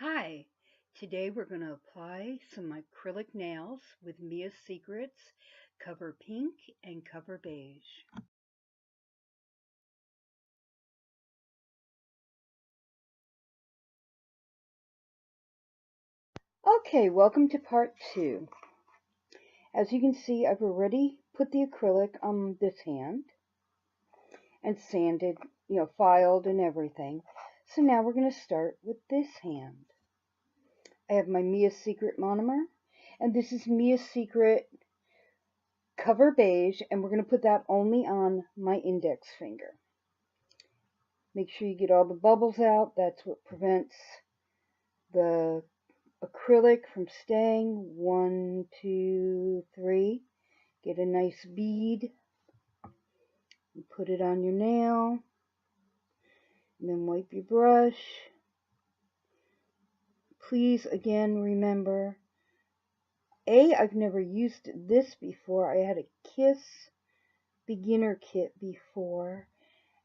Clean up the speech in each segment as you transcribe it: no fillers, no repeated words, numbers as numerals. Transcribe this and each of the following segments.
Hi, today we're going to apply some acrylic nails with Mia's Secrets Cover Pink and Cover Beige. Okay, welcome to part 2. As you can see, I've already put the acrylic on this hand and sanded, filed and everything. So now we're going to start with this hand. I have my Mia's Secret monomer, and this is Mia's Secret Cover Beige, and we're going to put that only on my index finger. Make sure you get all the bubbles out. That's what prevents the acrylic from staying. 1, 2, 3. Get a nice bead. And put it on your nail. And then wipe your brush. Please, again, remember, A, I've never used this before. I had a Kiss beginner kit before.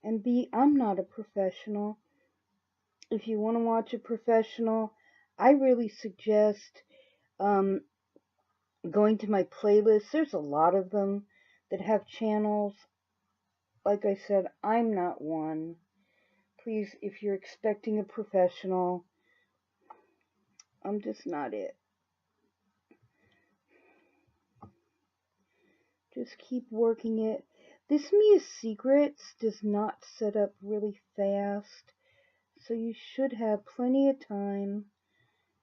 And B, I'm not a professional. If you want to watch a professional, I really suggest going to my playlist. There's a lot of them that have channels. Like I said, I'm not one. Please, if you're expecting a professional, I'm just not it. Just keep working it. This Mia's Secrets does not set up really fast, so you should have plenty of time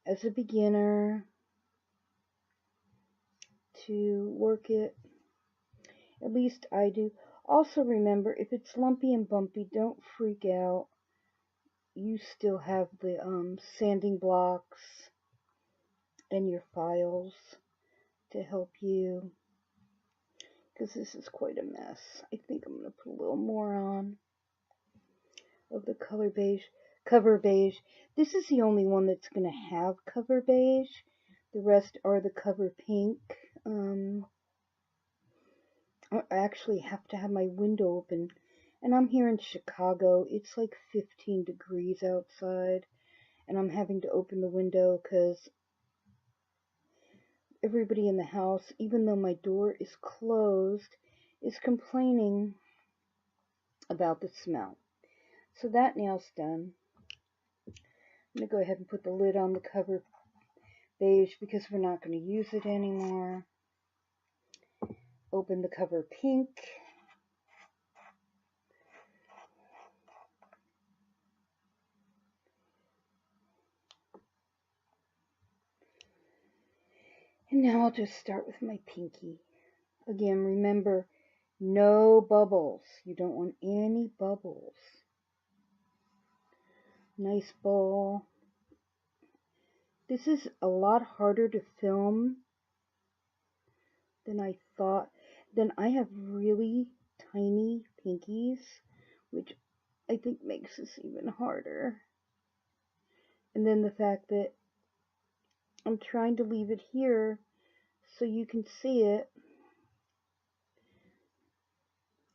as a beginner to work it. At least I do. Also remember, if it's lumpy and bumpy, don't freak out. You still have the sanding blocks and your files to help you, because this is quite a mess. I think I'm going to put a little more on of the cover beige. This is the only one that's going to have cover beige. The rest are the cover pink. I actually have to have my window open, and I'm here in Chicago. It's like 15 degrees outside, and I'm having to open the window because everybody in the house, even though my door is closed, is complaining about the smell. So that nail's done. I'm going to go ahead and put the lid on the cover beige because we're not going to use it anymore. Open the cover pink. And now I'll just start with my pinky. Again, remember, no bubbles. You don't want any bubbles. Nice ball. This is a lot harder to film than I thought. Then I have really tiny pinkies, which I think makes this even harder. And then the fact that I'm trying to leave it here so you can see it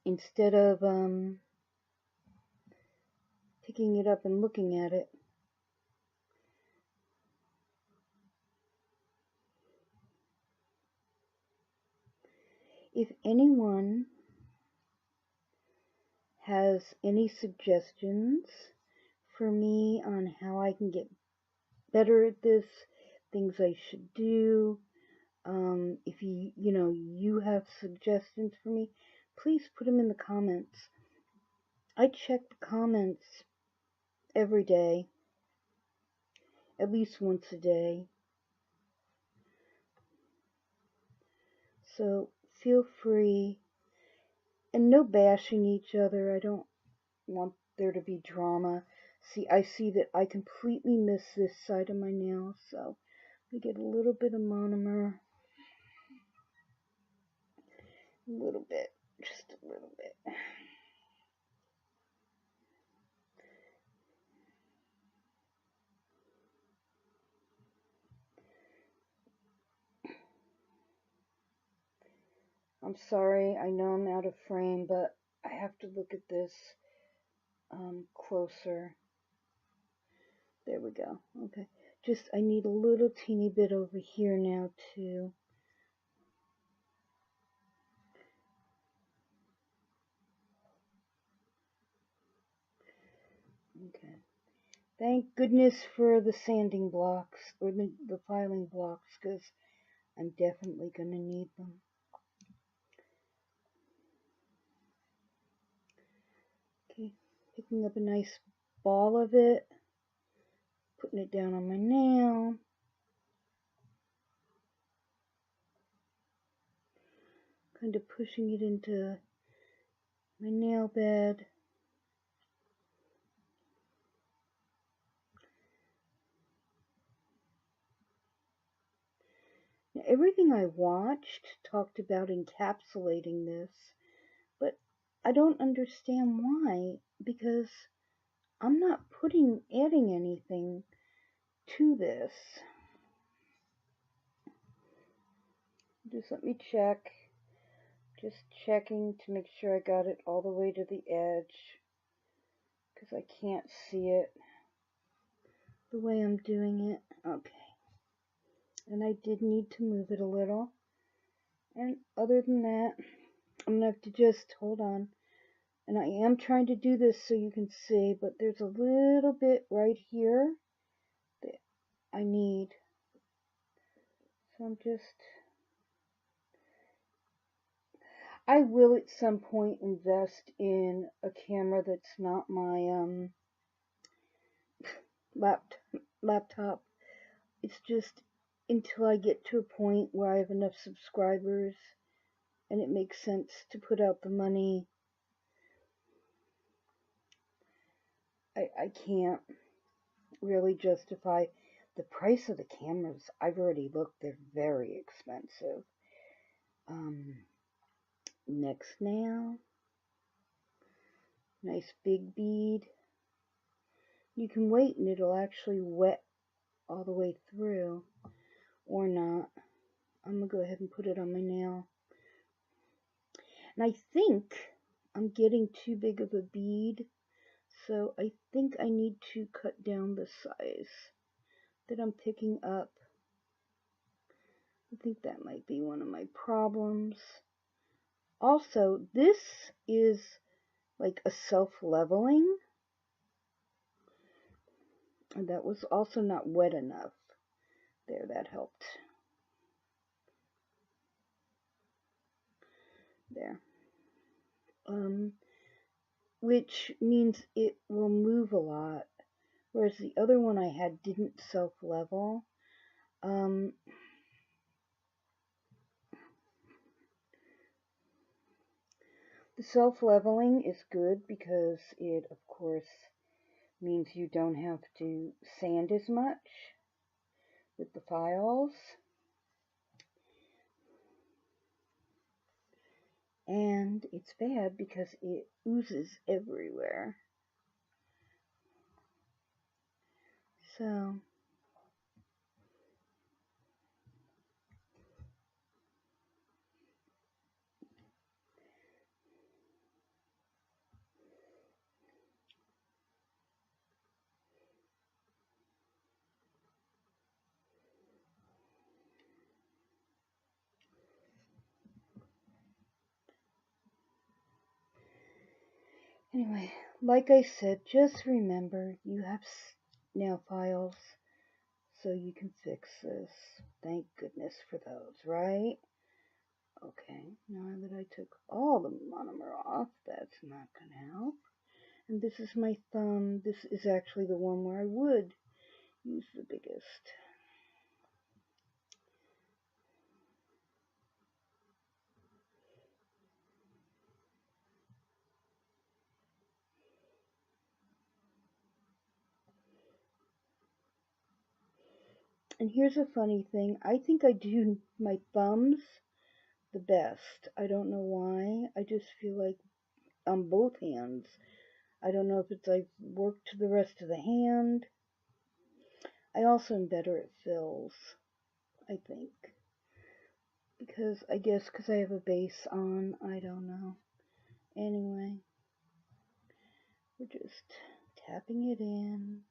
instead of picking it up and looking at it. If anyone has any suggestions for me on how I can get better at this, things I should do, if you have suggestions for me, please put them in the comments. I check the comments every day, at least once a day. So feel free, and no bashing each other. I don't want there to be drama. See, I see that I completely miss this side of my nail, so we get a little bit of monomer. A little bit, just a little bit. I'm sorry, I know I'm out of frame, but I have to look at this closer. There we go. Okay. Just, I need a little teeny bit over here now too. Okay. Thank goodness for the sanding blocks, or the filing blocks, because I'm definitely going to need them. Okay, picking up a nice ball of it, putting it down on my nail. Kind of pushing it into my nail bed. Now, everything I watched talked about encapsulating this, but I don't understand why, because I'm not adding anything to this. Just let me check. Just checking to make sure I got it all the way to the edge, because I can't see it the way I'm doing it. Okay. And I did need to move it a little. And other than that, I'm going to have to just hold on. And I am trying to do this so you can see, but there's a little bit right here that I need. So I'm just... I will at some point invest in a camera that's not my laptop. It's just until I get to a point where I have enough subscribers and it makes sense to put out the money. I can't really justify the price of the cameras. I've already looked, they're very expensive. Next nail, nice big bead. You can wait and it'll actually wet all the way through, or not. I'm gonna go ahead and put it on my nail. And I think I'm getting too big of a bead, so I think I need to cut down the size that I'm picking up. I think that might be one of my problems. Also, this is like a self-leveling, and that was also not wet enough. There, that helped. There. Which means it will move a lot, whereas the other one I had didn't self-level. The self-leveling is good because it, of course, means you don't have to sand as much with the files. And it's bad because it oozes everywhere. So, anyway, like I said, just remember you have nail files so you can fix this. Thank goodness for those, right? Okay, now that I took all the monomer off, that's not going to help. And this is my thumb. This is actually the one where I would use the biggest. And here's a funny thing. I think I do my thumbs the best. I don't know why. I just feel like on both hands. I don't know if it's I've worked the rest of the hand. I also am better at fills, I think. Because, I guess, because I have a base on, I don't know. Anyway, we're just tapping it in.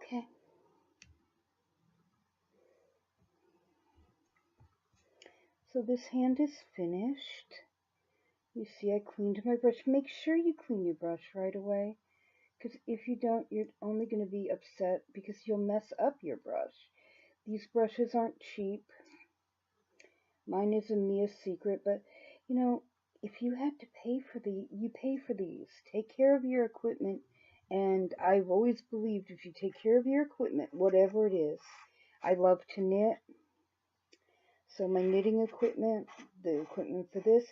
Okay. So this hand is finished. You see I cleaned my brush. Make sure you clean your brush right away, because if you don't, you're only going to be upset because you'll mess up your brush. These brushes aren't cheap. Mine is a Mia Secret, but you know, if you have to pay for you pay for these. Take care of your equipment, and I've always believed if you take care of your equipment, whatever it is. I love to knit, so my knitting equipment, the equipment for this,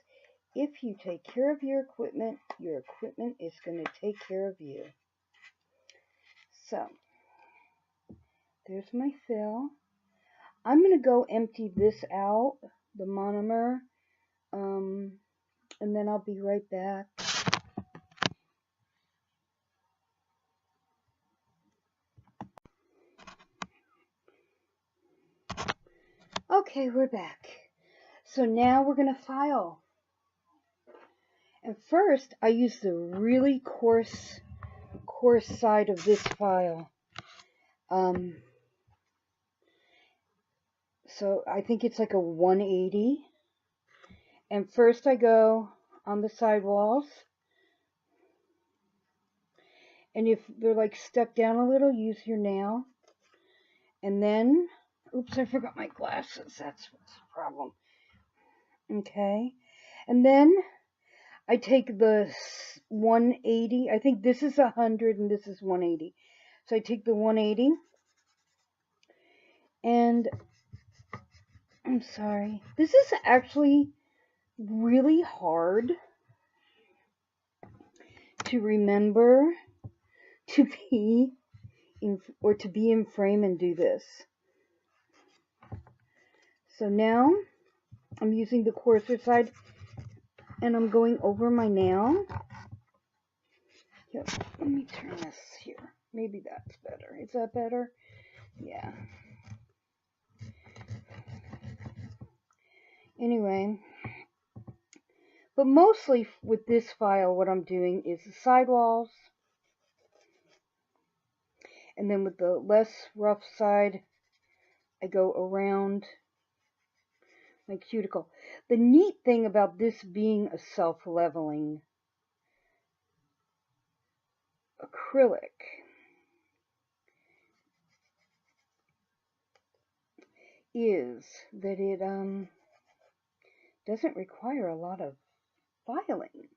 if you take care of your equipment is going to take care of you. So, there's my fill. I'm going to go empty this out, the monomer, and then I'll be right back. Okay, we're back. So now we're going to file. And first, I use the really coarse side of this file. So I think it's like a 180. And first I go on the sidewalls. And if they're like stuck down a little, use your nail. And then, oops, I forgot my glasses. That's what's the problem. Okay. And then I take the 180. I think this is 100 and this is 180. So I take the 180. And I'm sorry. This is actually really hard to remember to be in frame and do this. So now I'm using the coarser side and I'm going over my nail. Here, let me turn this here. Maybe that's better. Is that better? Yeah. Anyway, but mostly with this file, what I'm doing is the sidewalls, and then with the less rough side, I go around my cuticle. The neat thing about this being a self-leveling acrylic is that it doesn't require a lot of filing.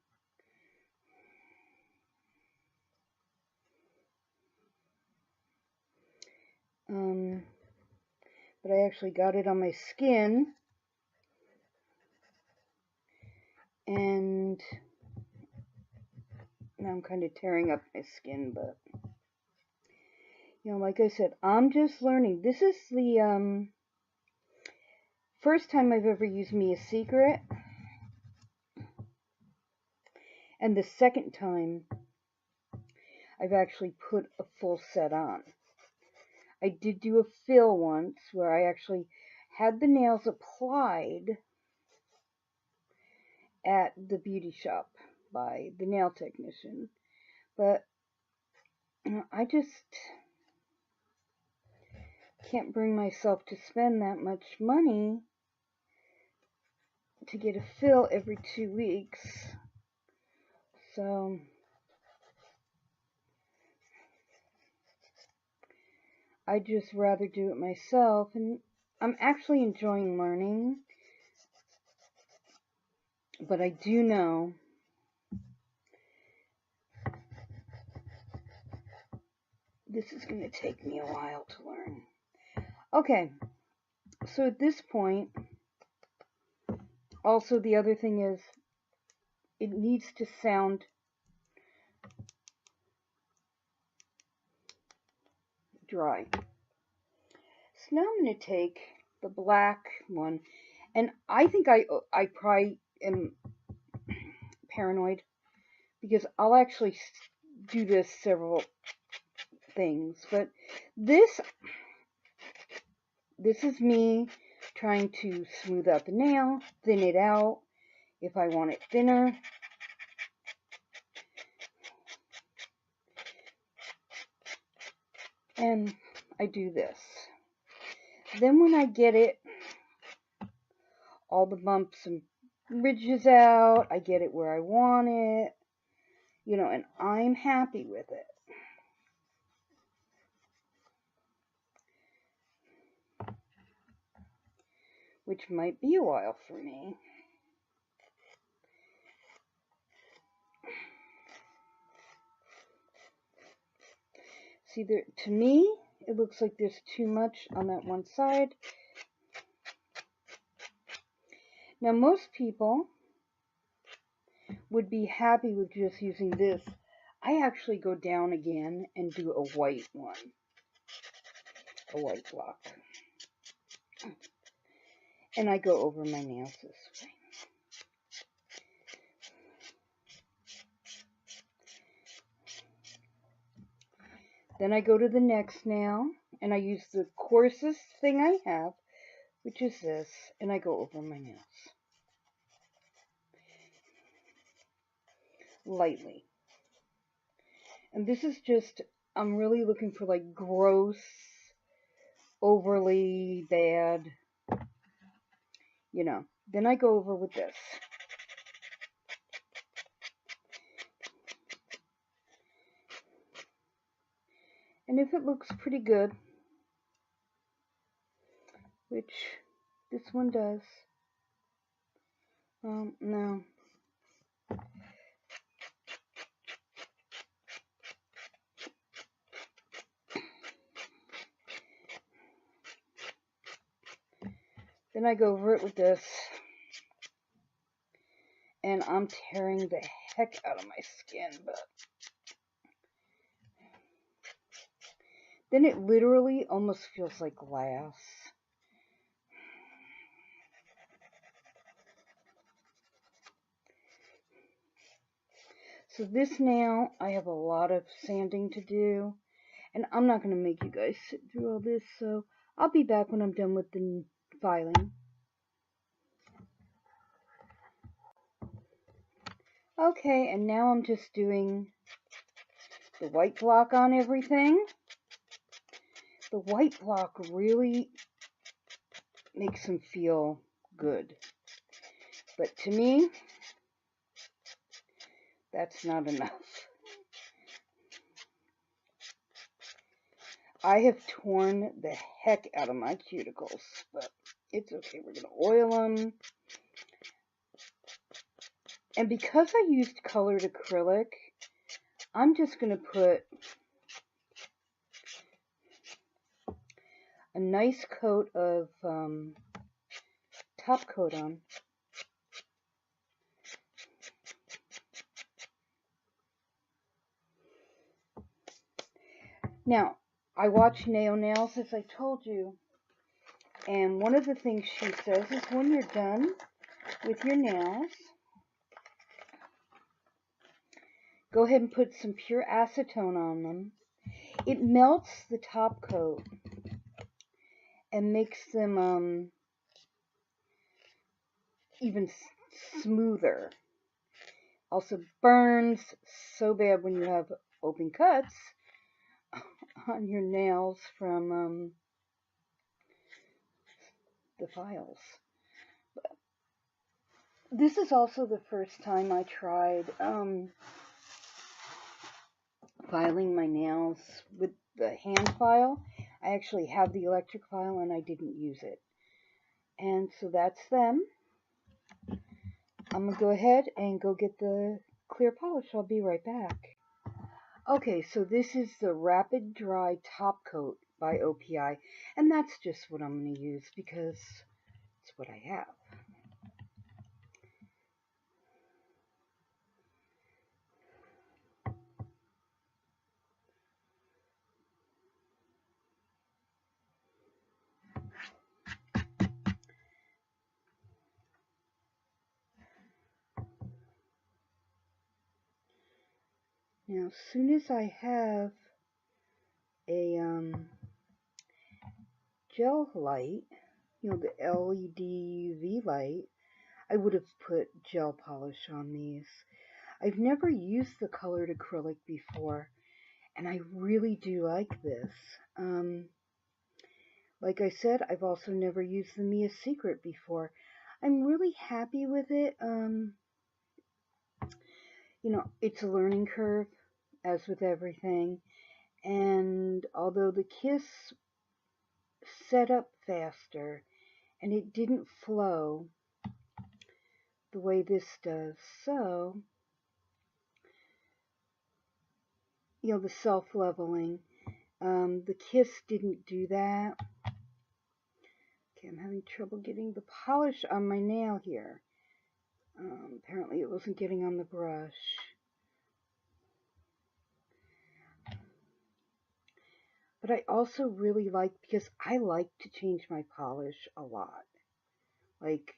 But I actually got it on my skin, and now I'm kind of tearing up my skin, but you know, like I said, I'm just learning. This is the first time I've ever used Mia Secret, and the second time I've actually put a full set on. I did do a fill once where I actually had the nails applied at the beauty shop by the nail technician, but you know, I just can't bring myself to spend that much money to get a fill every 2 weeks. So I'd just rather do it myself, and I'm actually enjoying learning, but I do know this is going to take me a while to learn. Okay, so at this point, also the other thing is it needs to sound dry. So now I'm going to take the black one, and I think I probably am paranoid because I'll actually do this several things, but this is me trying to smooth out the nail, thin it out if I want it thinner. And I do this. Then when I get it, all the bumps and ridges out, I get it where I want it, you know, and I'm happy with it. Which might be a while for me. See, there, to me, it looks like there's too much on that one side. Now, most people would be happy with just using this. I actually go down again and do a white one, a white block. And I go over my nails this way. Then I go to the next nail, and I use the coarsest thing I have, which is this, and I go over my nails. Lightly. And this is just, I'm really looking for like gross, overly bad, you know. Then I go over with this. And if it looks pretty good, which this one does, no. Then I go over it with this, and I'm tearing the heck out of my skin, but then it literally almost feels like glass. So this nail, I have a lot of sanding to do, and I'm not going to make you guys sit through all this, so I'll be back when I'm done with the filing. Okay, and now I'm just doing the white block on everything. The white block really makes them feel good. But to me, that's not enough. I have torn the heck out of my cuticles, but it's okay. We're going to oil them. And because I used colored acrylic, I'm just going to put a nice coat of top coat on. Now, I watch Nail Nails, as I told you, and one of the things she says is when you're done with your nails, go ahead and put some pure acetone on them. It melts the top coat and makes them even smoother. Also burns so bad when you have open cuts on your nails from the files. But this is also the first time I tried filing my nails with the hand file. I actually have the electric file and I didn't use it. And so that's them. I'm going to go ahead and go get the clear polish. I'll be right back. Okay, so this is the Rapid Dry Top Coat by OPI. And that's just what I'm going to use because it's what I have. Now, as soon as I have a gel light, you know, the LED UV light, I would have put gel polish on these. I've never used the colored acrylic before, And I really do like this. Like I said, I've also never used the Mia Secret before. I'm really happy with it. It's a learning curve, as with everything. And although the Kiss set up faster and it didn't flow the way this does, so, the self-leveling, the Kiss didn't do that. Okay, I'm having trouble getting the polish on my nail here. Apparently it wasn't getting on the brush. But I also really like, because I like to change my polish a lot. Like,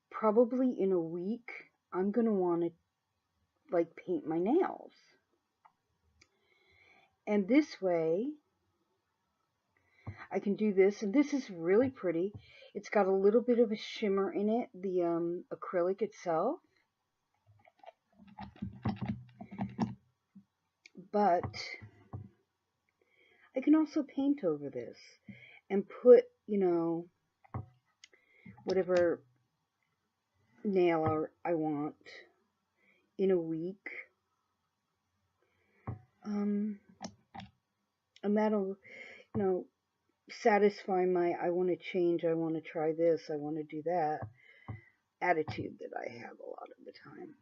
probably in a week, I'm going to want to, like, paint my nails. And this way, I can do this, and this is really pretty. It's got a little bit of a shimmer in it, the acrylic itself. But I can also paint over this and put, whatever nail I want in a week. And that'll, satisfy my I want to change, I want to try this, I want to do that attitude that I have a lot of the time.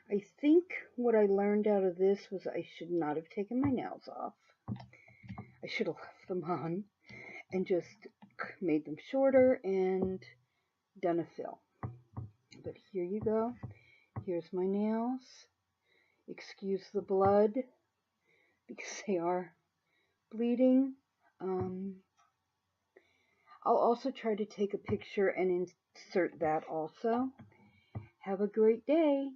I think what I learned out of this was I should not have taken my nails off. I should have left them on and just made them shorter and done a fill. But here you go. Here's my nails. Excuse the blood because they are bleeding. I'll also try to take a picture and insert that also. Have a great day.